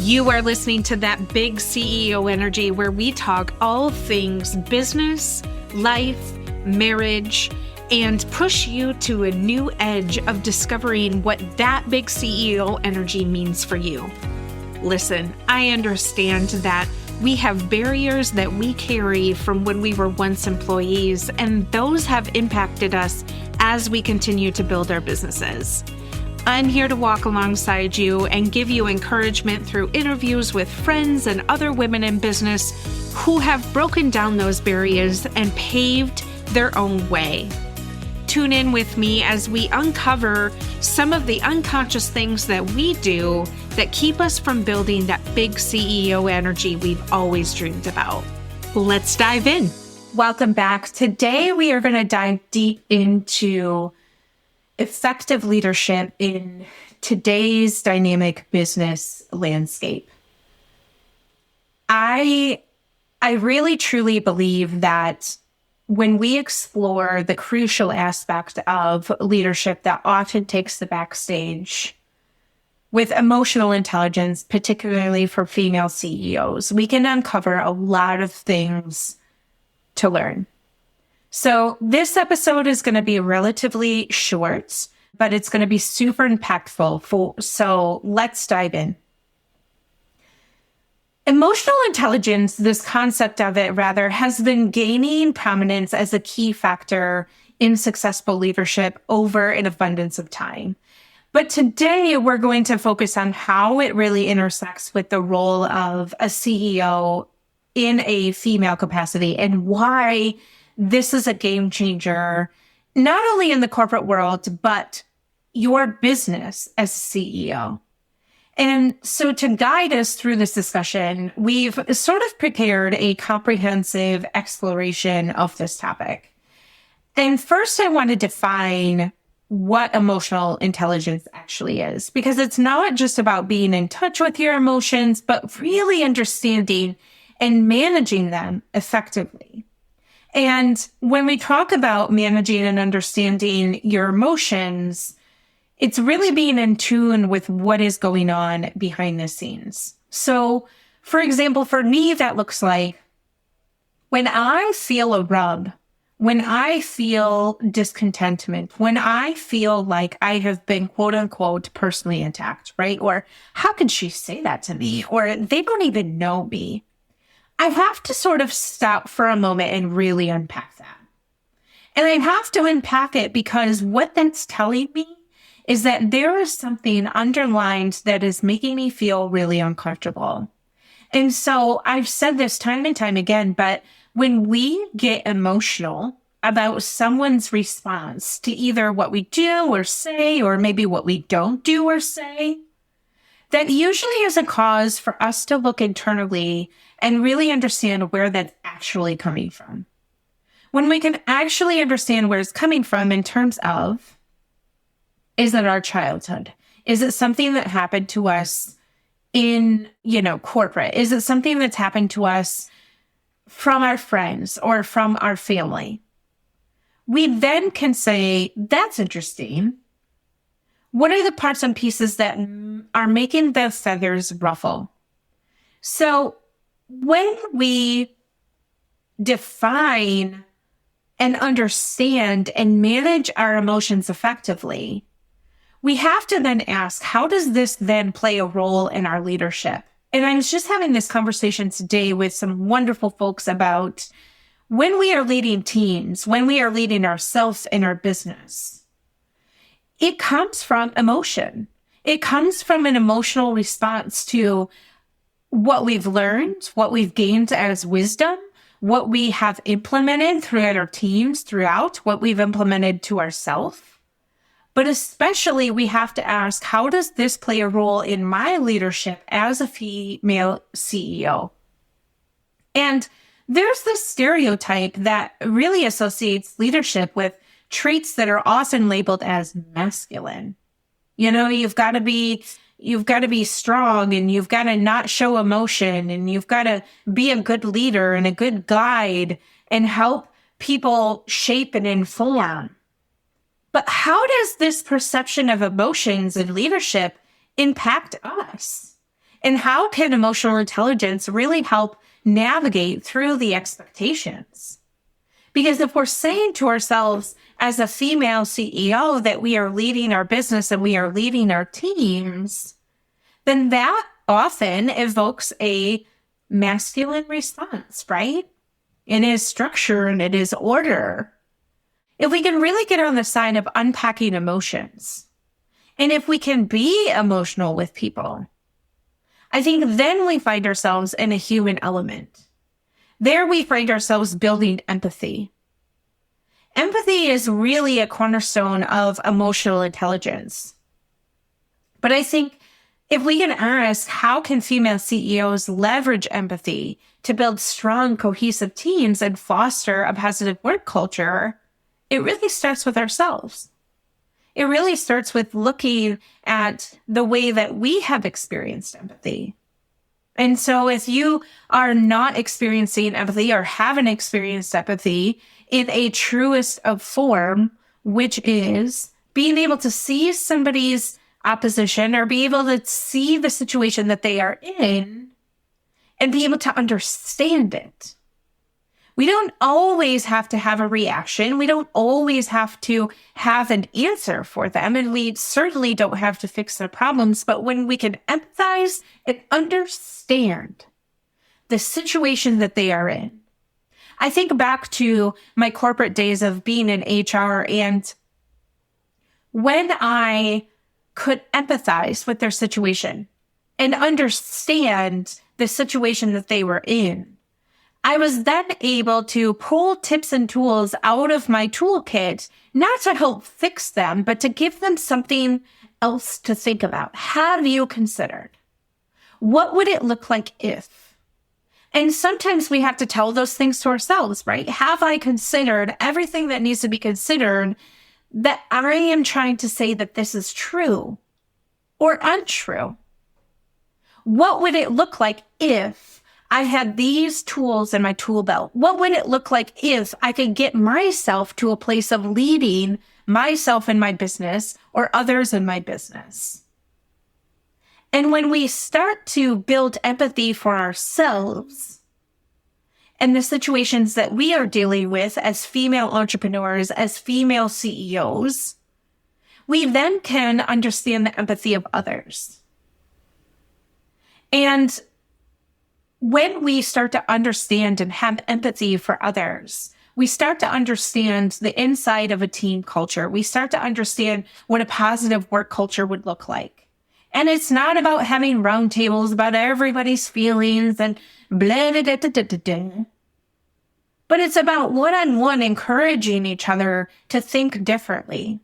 You are listening to That Big CEO Energy, where we talk all things business, life, marriage, and push you to a new edge of discovering what that big CEO energy means for you. Listen, I understand that we have barriers that we carry from when we were once employees, and those have impacted us as we continue to build our businesses. I'm here to walk alongside you and give you encouragement through interviews with friends and other women in business who have broken down those barriers and paved their own way. Tune in with me as we uncover some of the unconscious things that we do that keep us from building that big CEO energy we've always dreamed about. Let's dive in. Welcome back. Today we are going to dive deep into effective leadership in today's dynamic business landscape. I really truly believe that when we explore the crucial aspect of leadership that often takes the backstage with emotional intelligence, particularly for female CEOs, we can uncover a lot of things to learn. So this episode is going to be relatively short, but it's going to be super impactful. So let's dive in. Emotional intelligence, this concept of it rather, has been gaining prominence as a key factor in successful leadership over an abundance of time. But today we're going to focus on how it really intersects with the role of a CEO in a female capacity and why this is a game changer, not only in the corporate world, but your business as a CEO. And so to guide us through this discussion, we've sort of prepared a comprehensive exploration of this topic. And first, I want to define what emotional intelligence actually is, because it's not just about being in touch with your emotions, but really understanding and managing them effectively. And when we talk about managing and understanding your emotions, it's really being in tune with what is going on behind the scenes. So, for example, for me, that looks like when I feel a rub, when I feel discontentment, when I feel like I have been quote unquote personally attacked, right? Or how could she say that to me? Or they don't even know me. I have to sort of stop for a moment and really unpack that. And I have to unpack it because what that's telling me is that there is something underlined that is making me feel really uncomfortable. And so I've said this time and time again, but when we get emotional about someone's response to either what we do or say, or maybe what we don't do or say, that usually is a cause for us to look internally and really understand where that's actually coming from. When we can actually understand where it's coming from in terms of, is it our childhood? Is it something that happened to us in, corporate? Is it something that's happened to us from our friends or from our family? We then can say, that's interesting. What are the parts and pieces that are making the feathers ruffle? So when we define and understand and manage our emotions effectively, we have to then ask, how does this then play a role in our leadership? And I was just having this conversation today with some wonderful folks about when we are leading teams, when we are leading ourselves in our business, it comes from emotion. It comes from an emotional response to what we've learned, what we've gained as wisdom, what we have implemented throughout our teams, throughout what we've implemented to ourselves. But especially we have to ask, how does this play a role in my leadership as a female CEO? And there's this stereotype that really associates leadership with traits that are often labeled as masculine. You've got to be strong, and you've got to not show emotion, and you've got to be a good leader and a good guide and help people shape and inform. But how does this perception of emotions and leadership impact us? And how can emotional intelligence really help navigate through the expectations? Because if we're saying to ourselves as a female CEO that we are leading our business and we are leading our teams, then that often evokes a masculine response, right? It is structure and it is order. If we can really get on the side of unpacking emotions, and if we can be emotional with people, I think then we find ourselves in a human element. There we find ourselves building empathy. Empathy is really a cornerstone of emotional intelligence. But I think if we can ask, how can female CEOs leverage empathy to build strong, cohesive teams and foster a positive work culture, it really starts with ourselves. It really starts with looking at the way that we have experienced empathy. And so if you are not experiencing empathy or haven't experienced empathy in a truest of form, which is being able to see somebody's opposition or be able to see the situation that they are in and be able to understand it. We don't always have to have a reaction. We don't always have to have an answer for them. And we certainly don't have to fix their problems. But when we can empathize and understand the situation that they are in. I think back to my corporate days of being in HR, and when I could empathize with their situation and understand the situation that they were in, I was then able to pull tips and tools out of my toolkit, not to help fix them, but to give them something else to think about. Have you considered? What would it look like if? And sometimes we have to tell those things to ourselves, right? Have I considered everything that needs to be considered that I am trying to say that this is true or untrue? What would it look like if I had these tools in my tool belt? What would it look like if I could get myself to a place of leading myself in my business or others in my business? And when we start to build empathy for ourselves and the situations that we are dealing with as female entrepreneurs, as female CEOs, we then can understand the empathy of others. And when we start to understand and have empathy for others, we start to understand the inside of a team culture. We start to understand what a positive work culture would look like. And it's not about having roundtables about everybody's feelings and blah, blah, blah, blah, blah, blah. But it's about one-on-one encouraging each other to think differently,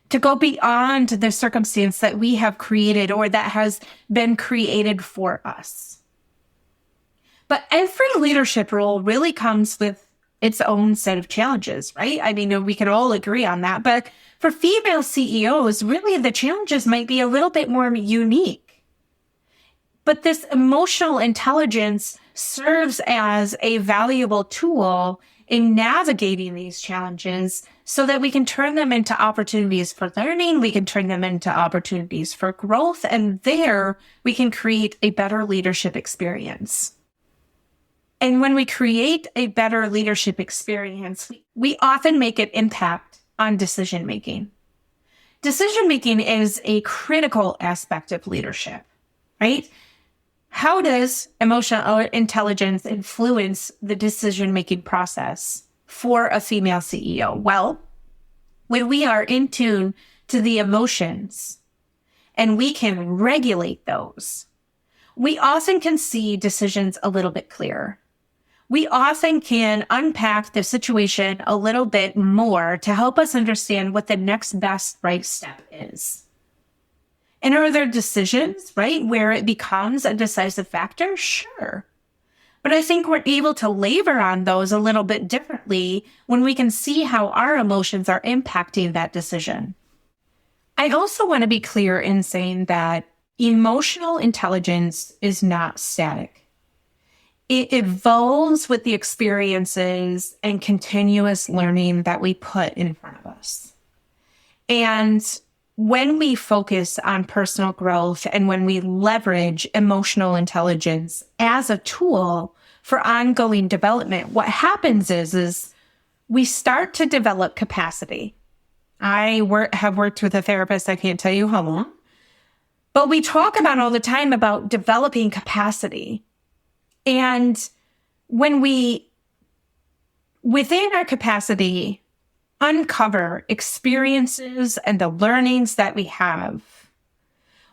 to go beyond the circumstance that we have created or that has been created for us. But every leadership role really comes with its own set of challenges, right? I mean, we can all agree on that. But for female CEOs, really the challenges might be a little bit more unique. But this emotional intelligence serves as a valuable tool in navigating these challenges so that we can turn them into opportunities for learning, we can turn them into opportunities for growth, and there we can create a better leadership experience. And when we create a better leadership experience, we often make an impact on decision-making. Decision-making is a critical aspect of leadership, right? How does emotional intelligence influence the decision-making process for a female CEO? Well, when we are in tune to the emotions and we can regulate those, we often can see decisions a little bit clearer. We often can unpack the situation a little bit more to help us understand what the next best right step is. And are there decisions, right, where it becomes a decisive factor? Sure. But I think we're able to labor on those a little bit differently when we can see how our emotions are impacting that decision. I also want to be clear in saying that emotional intelligence is not static. It evolves with the experiences and continuous learning that we put in front of us. And when we focus on personal growth and when we leverage emotional intelligence as a tool for ongoing development, what happens is we start to develop capacity. Have worked with a therapist, I can't tell you how long, but we talk about all the time about developing capacity. And when we, within our capacity, uncover experiences and the learnings that we have,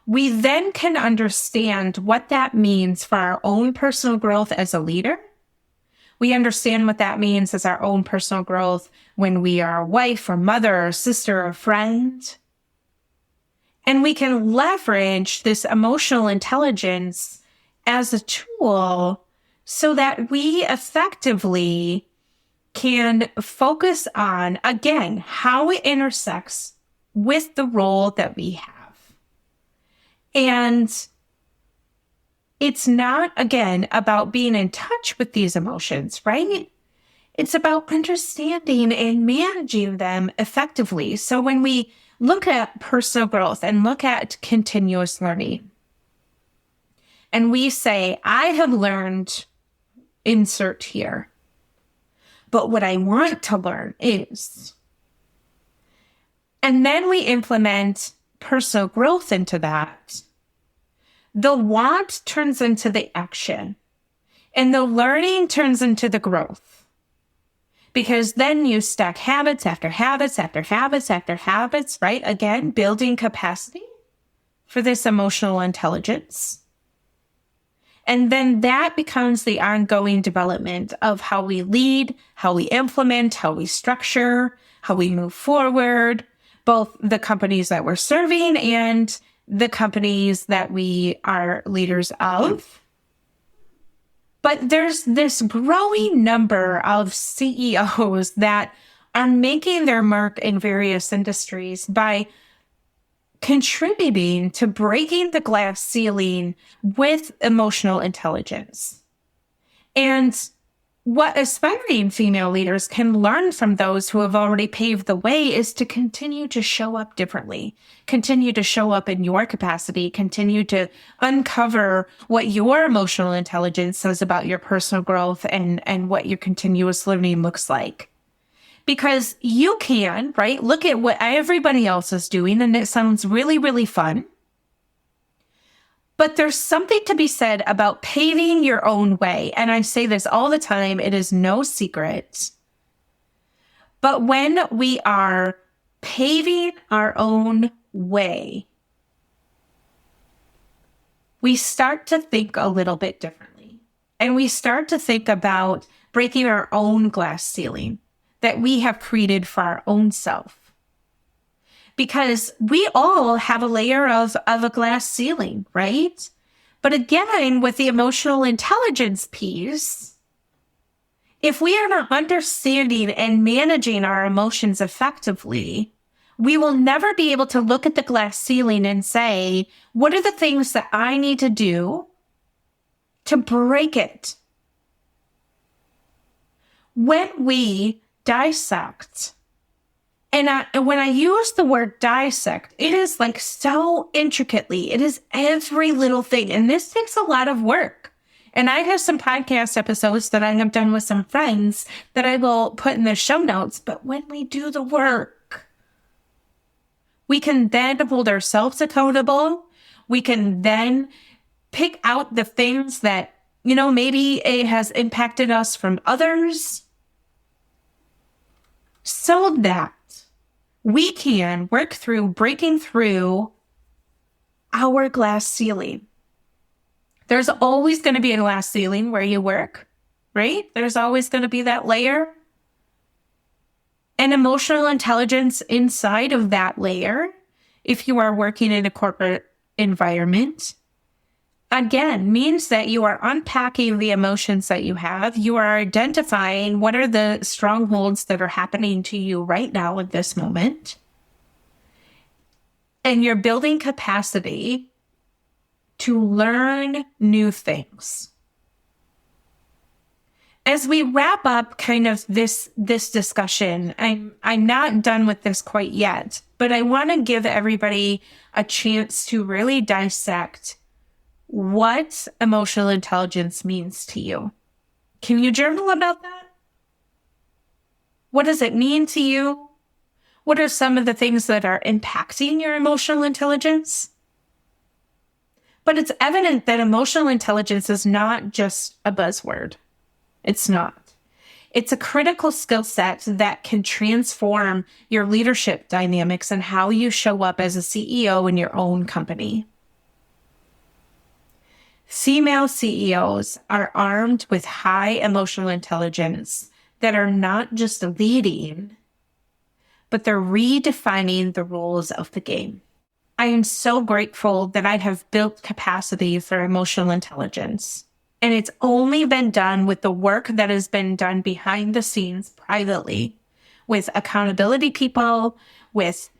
we then can understand what that means for our own personal growth as a leader. We understand what that means as our own personal growth when we are a wife or mother or sister or friend. And we can leverage this emotional intelligence as a tool so that we effectively can focus on, again, how it intersects with the role that we have. And it's not, again, about being in touch with these emotions, right? It's about understanding and managing them effectively. So when we look at personal growth and look at continuous learning, and we say, I have learned, insert here, but what I want to learn is, and then we implement personal growth into that, the want turns into the action and the learning turns into the growth. Because then you stack habits after habits after habits after habits, right? Again, building capacity for this emotional intelligence. And then that becomes the ongoing development of how we lead, how we implement, how we structure, how we move forward, both the companies that we're serving and the companies that we are leaders of. But there's this growing number of CEOs that are making their mark in various industries by contributing to breaking the glass ceiling with emotional intelligence. And what aspiring female leaders can learn from those who have already paved the way is to continue to show up differently, continue to show up in your capacity, continue to uncover what your emotional intelligence says about your personal growth and what your continuous learning looks like. Because you can, right, look at what everybody else is doing, and it sounds really, really fun. But there's something to be said about paving your own way. And I say this all the time, it is no secret. But when we are paving our own way, we start to think a little bit differently. And we start to think about breaking our own glass ceiling that we have created for our own self. Because we all have a layer of a glass ceiling, right? But again, with the emotional intelligence piece, if we are not understanding and managing our emotions effectively, we will never be able to look at the glass ceiling and say, what are the things that I need to do to break it? When we dissect, and when I use the word dissect, it is like so intricately. It is every little thing. And this takes a lot of work. And I have some podcast episodes that I have done with some friends that I will put in the show notes. But when we do the work, we can then hold ourselves accountable. We can then pick out the things that, maybe it has impacted us from others, so that we can work through breaking through our glass ceiling. There's always going to be a glass ceiling where you work, right? There's always going to be that layer. And emotional intelligence inside of that layer, if you are working in a corporate environment, again, means that you are unpacking the emotions that you have. You are identifying what are the strongholds that are happening to you right now at this moment. And you're building capacity to learn new things. As we wrap up kind of this discussion, I'm not done with this quite yet, but I want to give everybody a chance to really dissect what emotional intelligence means to you. Can you journal about that? What does it mean to you? What are some of the things that are impacting your emotional intelligence? But it's evident that emotional intelligence is not just a buzzword. It's not. It's a critical skill set that can transform your leadership dynamics and how you show up as a CEO in your own company. Female CEOs are armed with high emotional intelligence that are not just leading, but they're redefining the rules of the game. I am so grateful that I have built capacity for emotional intelligence. And it's only been done with the work that has been done behind the scenes privately, with accountability people, with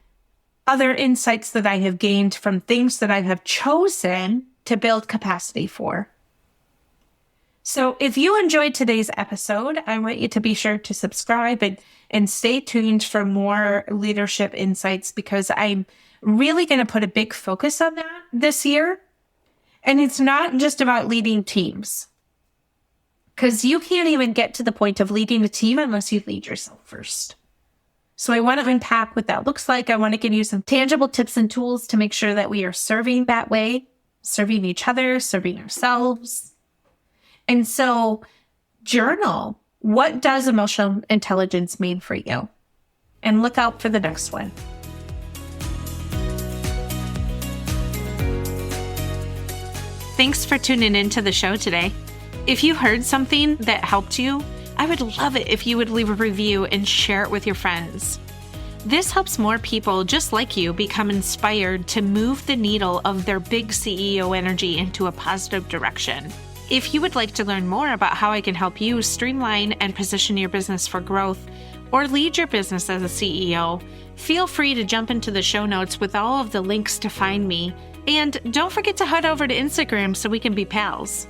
other insights that I have gained from things that I have chosen to build capacity for. So if you enjoyed today's episode, I want you to be sure to subscribe and stay tuned for more leadership insights, because I'm really going to put a big focus on that this year. And it's not just about leading teams, because you can't even get to the point of leading a team unless you lead yourself first. So I want to unpack what that looks like. I want to give you some tangible tips and tools to make sure that we are serving that way, serving each other, serving ourselves. And so journal. What does emotional intelligence mean for you? And look out for the next one. Thanks for tuning into the show today. If you heard something that helped you, I would love it if you would leave a review and share it with your friends. This helps more people just like you become inspired to move the needle of their big CEO energy into a positive direction. If you would like to learn more about how I can help you streamline and position your business for growth, or lead your business as a CEO, feel free to jump into the show notes with all of the links to find me. And don't forget to head over to Instagram so we can be pals.